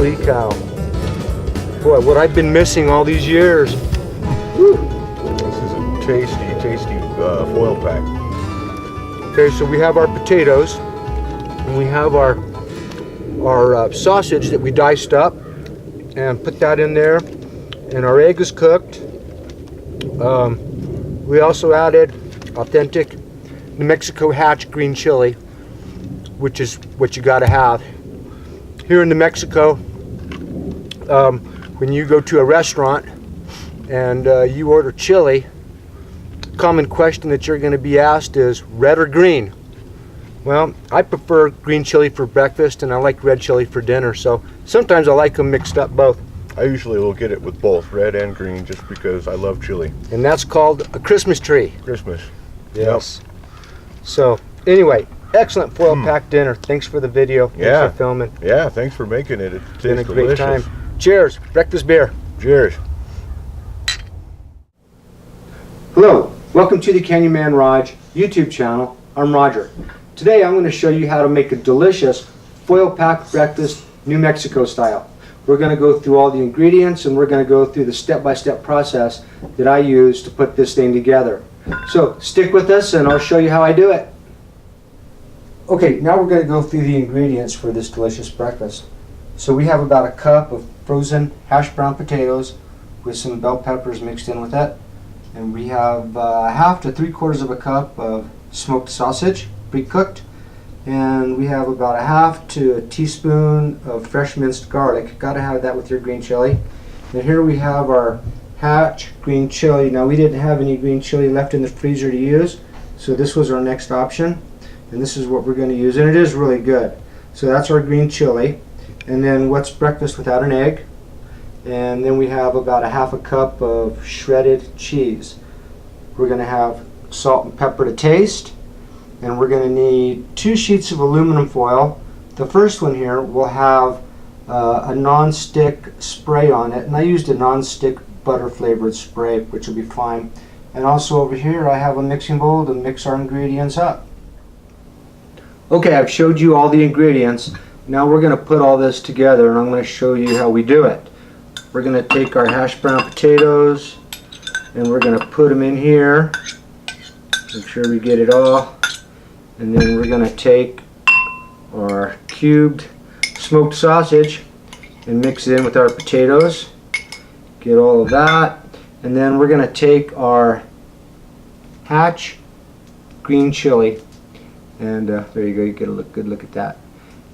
Holy cow. Boy, what I've been missing all these years. Whew. This is a tasty, tasty foil pack. Okay, so we have our potatoes, and we have our sausage that we diced up and put that in there, and our egg is cooked. We also added authentic New Mexico Hatch green chili, which is what you got to have. Here in New Mexico, when you go to a restaurant and you order chili, common question that you're going to be asked is red or green. Well, I prefer green chili for breakfast, and I like red chili for dinner, so sometimes I like them mixed up both. I usually will get it with both red and green just because I love chili. And that's called a Christmas tree. Christmas. Yes. Yep. So anyway, excellent foil pack dinner. Thanks for the video. Yeah. Thanks for filming. Yeah, thanks for making it. It's been a great delicious. time. Cheers. Breakfast beer. Cheers. Hello. Welcome to the Knynman Raj YouTube channel. I'm Roger. Today I'm going to show you how to make a delicious foil pack breakfast New Mexico style. We're going to go through all the ingredients, and we're going to go through the step-by-step process that I use to put this thing together. So stick with us and I'll show you how I do it. Okay, now we're going to go through the ingredients for this delicious breakfast. So we have about a cup of frozen hash brown potatoes with some bell peppers mixed in with it. And we have half to 3/4 of a cup of smoked sausage, pre-cooked. And we have about a half to a teaspoon of fresh minced garlic. Got to have that with your green chili. And here we have our Hatch green chili. Now, we didn't have any green chili left in the freezer to use, so this was our next option. And this is what we're going to use, and it is really good. So that's our green chili. And then what's breakfast without an egg? And then we have about a half a cup of shredded cheese. We're going to have salt and pepper to taste. And we're going to need 2 sheets of aluminum foil. The first one here will have a non-stick spray on it, and I used a non-stick butter flavored spray, which will be fine. And also over here I have a mixing bowl to mix our ingredients up. Okay, I've showed you all the ingredients. Now we're going to put all this together, and I'm going to show you how we do it. We're going to take our hash brown potatoes and we're going to put them in here. Make sure we get it all. And then we're going to take our cubed smoked sausage and mix it in with our potatoes. Get all of that. And then we're going to take our Hatch green chili. And there you go, you get a good look at that.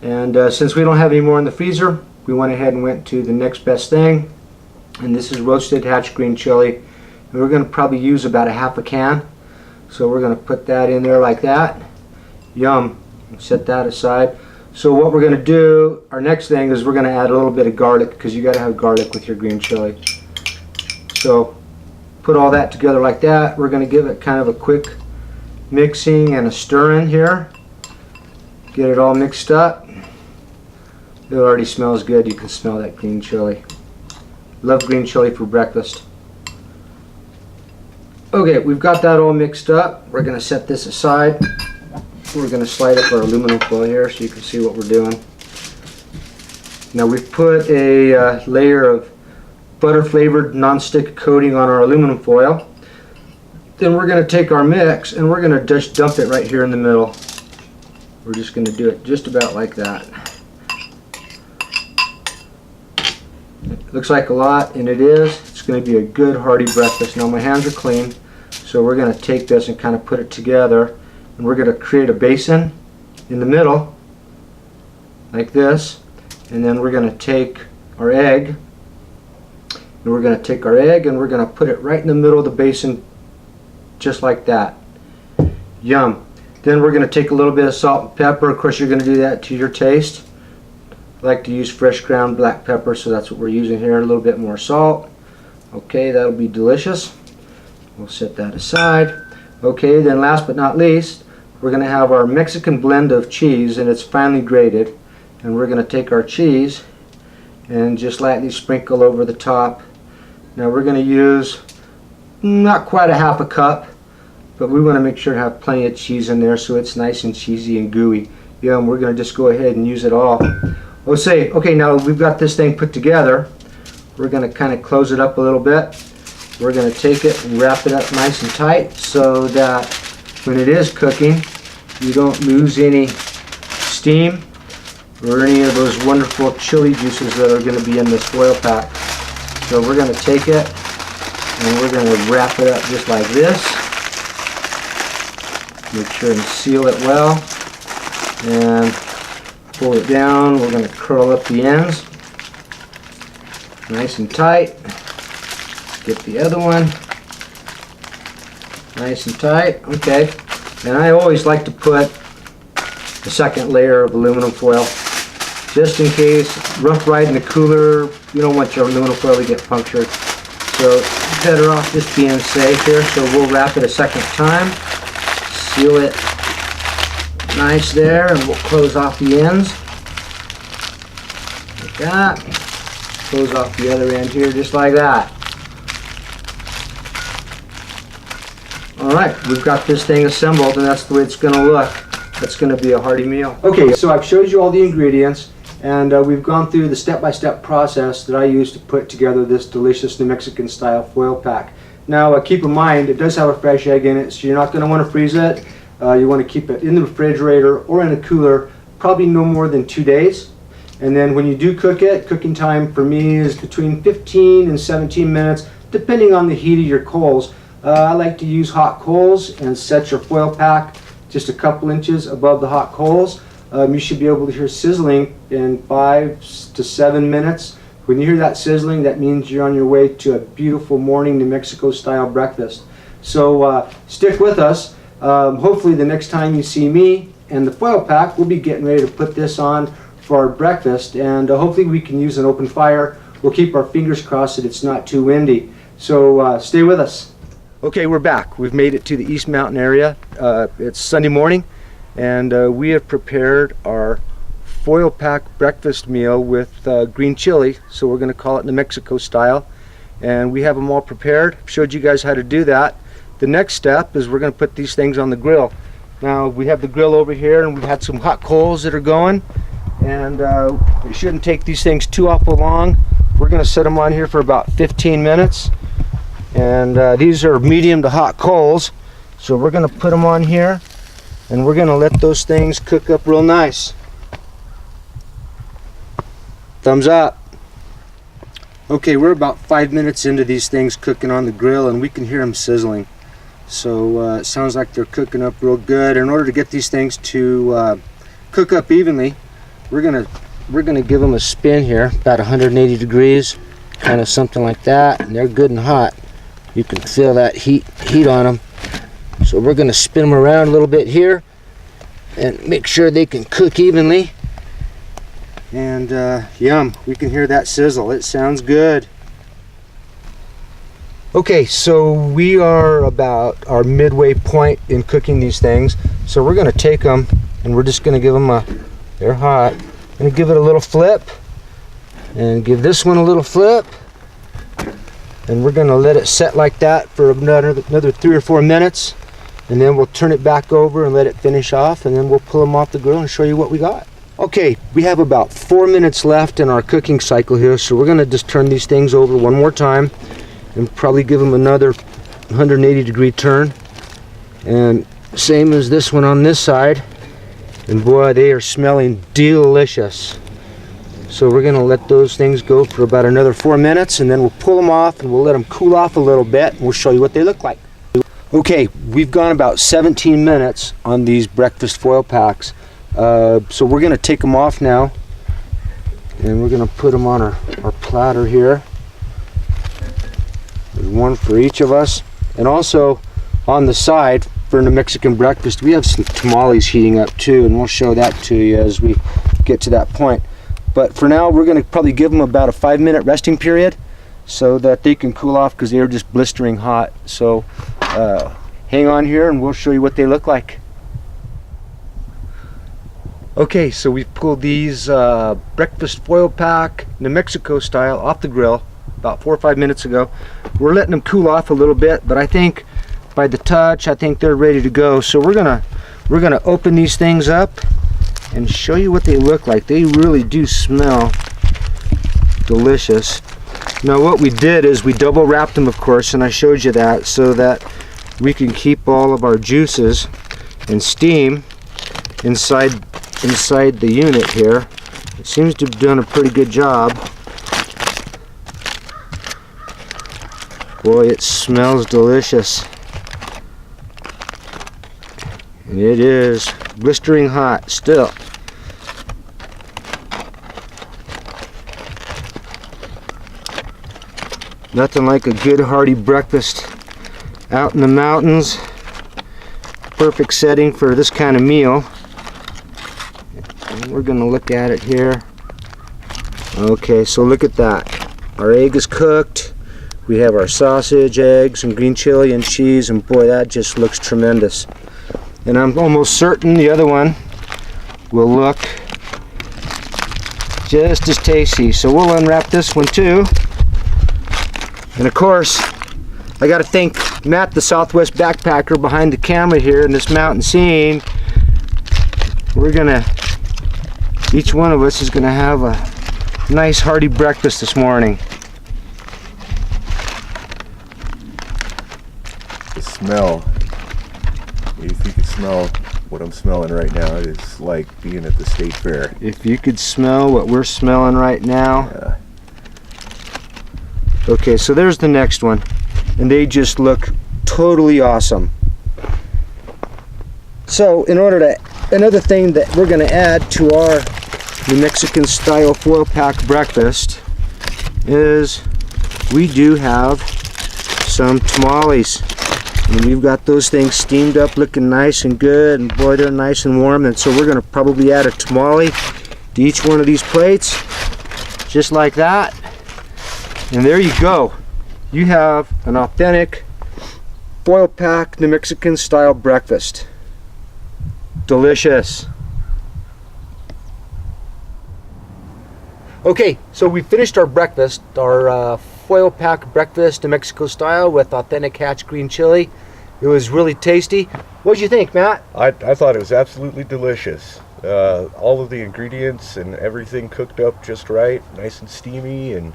And since we don't have any more in the freezer, we went ahead and went to the next best thing. And this is roasted Hatch green chili. And we're going to probably use about a half a can. So we're going to put that in there like that. Yum. Set that aside. So what we're going to do, our next thing is we're going to add a little bit of garlic, because you got to have garlic with your green chili. So put all that together like that. We're going to give it kind of a quick mixing and a stirring here. Get it all mixed up. It already smells good. You can smell that green chili. Love green chili for breakfast. Okay, we've got that all mixed up. We're going to set this aside. We're going to slide up our aluminum foil here so you can see what we're doing. Now we've put a layer of butter flavored non-stick coating on our aluminum foil. Then we're going to take our mix and we're going to just dump it right here in the middle. We're just going to do it just about like that. It looks like a lot, and it is. It's going to be a good hearty breakfast. Now my hands are clean, so we're going to take this and kind of put it together. And we're going to create a basin in the middle like this, and then we're going to take our egg, and we're going to put it right in the middle of the basin just like that. Yum. Then we're going to take a little bit of salt and pepper. Of course, you're going to do that to your taste. I like to use fresh ground black pepper, so that's what we're using here. A little bit more salt. Okay, that'll be delicious. We'll set that aside. Okay, then last but not least, we're going to have our Mexican blend of cheese, and it's finely grated. And we're going to take our cheese and just lightly sprinkle over the top. Now we're going to use not quite a half a cup, but we want to make sure to have plenty of cheese in there so it's nice and cheesy and gooey. Yeah, and we're going to just go ahead and use it all. Okay, now we've got this thing put together. We're going to kind of close it up a little bit. We're going to take it and wrap it up nice and tight so that when it is cooking, you don't lose any steam or any of those wonderful chili juices that are going to be in this foil pack. So we're going to take it and we're going to wrap it up just like this. Make sure and seal it well and pull it down. We're going to curl up the ends nice and tight. Get the other one nice and tight. Okay, and I always like to put a second layer of aluminum foil just in case. Rough ride in the cooler, you don't want your aluminum foil to get punctured, so better off just being safe here. So we'll wrap it a second time, seal it nice there, and we'll close off the ends like that. Close off the other end here just like that. Alright, we've got this thing assembled, and that's the way it's going to look. That's going to be a hearty meal. Okay, so I've showed you all the ingredients, and we've gone through the step-by-step process that I use to put together this delicious New Mexican style foil pack. Now keep in mind, it does have a fresh egg in it, so you're not going to want to freeze it. You want to keep it in the refrigerator or in a cooler, probably no more than 2 days. And then when you do cook it, cooking time for me is between 15 and 17 minutes, depending on the heat of your coals. I like to use hot coals and set your foil pack just a couple inches above the hot coals. You should be able to hear sizzling in 5 to 7 minutes. When you hear that sizzling, that means you're on your way to a beautiful morning New Mexico style breakfast. So stick with us. Hopefully the next time you see me and the foil pack, we'll be getting ready to put this on for our breakfast, and hopefully we can use an open fire. We'll keep our fingers crossed that it's not too windy. So stay with us. Okay, we're back. We've made it to the East Mountain area. It's Sunday morning, and we have prepared our foil pack breakfast meal with green chili, so we're going to call it New Mexico style. And we have them all prepared. Showed you guys how to do that. The next step is we're going to put these things on the grill. Now we have the grill over here, and we've had some hot coals that are going, and it shouldn't take these things too awful long. We're going to set them on here for about 15 minutes. And these are medium to hot coals, so we're going to put them on here, and we're going to let those things cook up real nice. Thumbs up. Okay, we're about 5 minutes into these things cooking on the grill, and we can hear them sizzling. So it sounds like they're cooking up real good. In order to get these things to cook up evenly, we're gonna give them a spin here, about 180 degrees, kind of something like that, and they're good and hot. You can feel that heat on them. So we're going to spin them around a little bit here and make sure they can cook evenly. And yum, we can hear that sizzle. It sounds good. Okay, so we are about our midway point in cooking these things. So we're going to take them and we're just going to give them they're hot. I'm going to give it a little flip and give this one a little flip. And we're going to let it set like that for another 3 or 4 minutes, and then we'll turn it back over and let it finish off, and then we'll pull them off the grill and show you what we got. Okay, we have about 4 minutes left in our cooking cycle here, so we're going to just turn these things over one more time and probably give them another 180 degree turn, and same as this one on this side. And boy, they are smelling delicious. So we're going to let those things go for about another 4 minutes, and then we'll pull them off and we'll let them cool off a little bit, and we'll show you what they look like. Okay, we've gone about 17 minutes on these breakfast foil packs. So we're going to take them off now, and we're going to put them on our platter here. There's one for each of us. And also on the side for New Mexican breakfast, we have some tamales heating up too, and we'll show that to you as we get to that point. But for now, we're going to probably give them about a 5-minute resting period so that they can cool off, because they're just blistering hot. So hang on here and we'll show you what they look like. Okay, so we've pulled these breakfast foil pack New Mexico style off the grill about 4 or 5 minutes ago. We're letting them cool off a little bit, but I think by the touch, I think they're ready to go. So we're gonna open these things up and show you what they look like. They really do smell delicious. Now what we did is we double wrapped them, of course, and I showed you that so that we can keep all of our juices and steam inside the unit here. It seems to have done a pretty good job. Boy, it smells delicious. And it is blistering hot still. Nothing like a good hearty breakfast out in the mountains. Perfect setting for this kind of meal. And we're going to look at it here. Okay, so look at that. Our egg is cooked. We have our sausage, eggs, and green chili and cheese, and boy, that just looks tremendous. And I'm almost certain the other one will look just as tasty. So we'll unwrap this one too. And of course, I got to thank Matt, the Southwest backpacker, behind the camera here in this mountain scene. Each one of us is gonna have a nice hearty breakfast this morning. The smell, if you could smell what I'm smelling right now, it's like being at the state fair. If you could smell what we're smelling right now. Yeah. Okay, so there's the next one. And they just look totally awesome. So another thing that we're going to add to our New Mexican style foil pack breakfast is we do have some tamales. And we've got those things steamed up looking nice and good, and boy, they're nice and warm. And so we're going to probably add a tamale to each one of these plates, just like that. And there you go. You have an authentic foil pack New Mexican style breakfast. Delicious. Okay, so we finished our breakfast, our foil pack breakfast New Mexico style with authentic hatch green chili. It was really tasty. What did you think, Matt? I thought it was absolutely delicious. All of the ingredients and everything cooked up just right, nice and steamy, and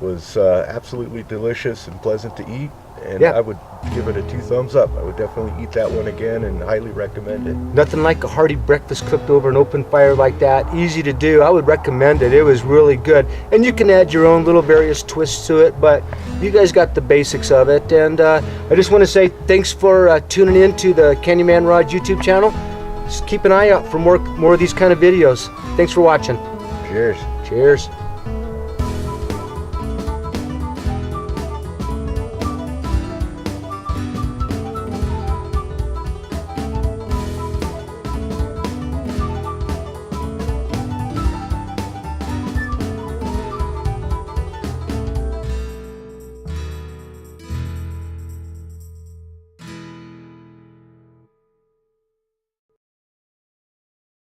was absolutely delicious and pleasant to eat. And yeah. I would give it a 2 thumbs up. I would definitely eat that one again and highly recommend it. Nothing like a hearty breakfast cooked over an open fire like that. Easy to do. I would recommend it. It was really good. And you can add your own little various twists to it, but you guys got the basics of it. And I just want to say thanks for tuning in to the Candyman Raj YouTube channel. Just keep an eye out for more of these kind of videos. Thanks for watching. Cheers. Cheers.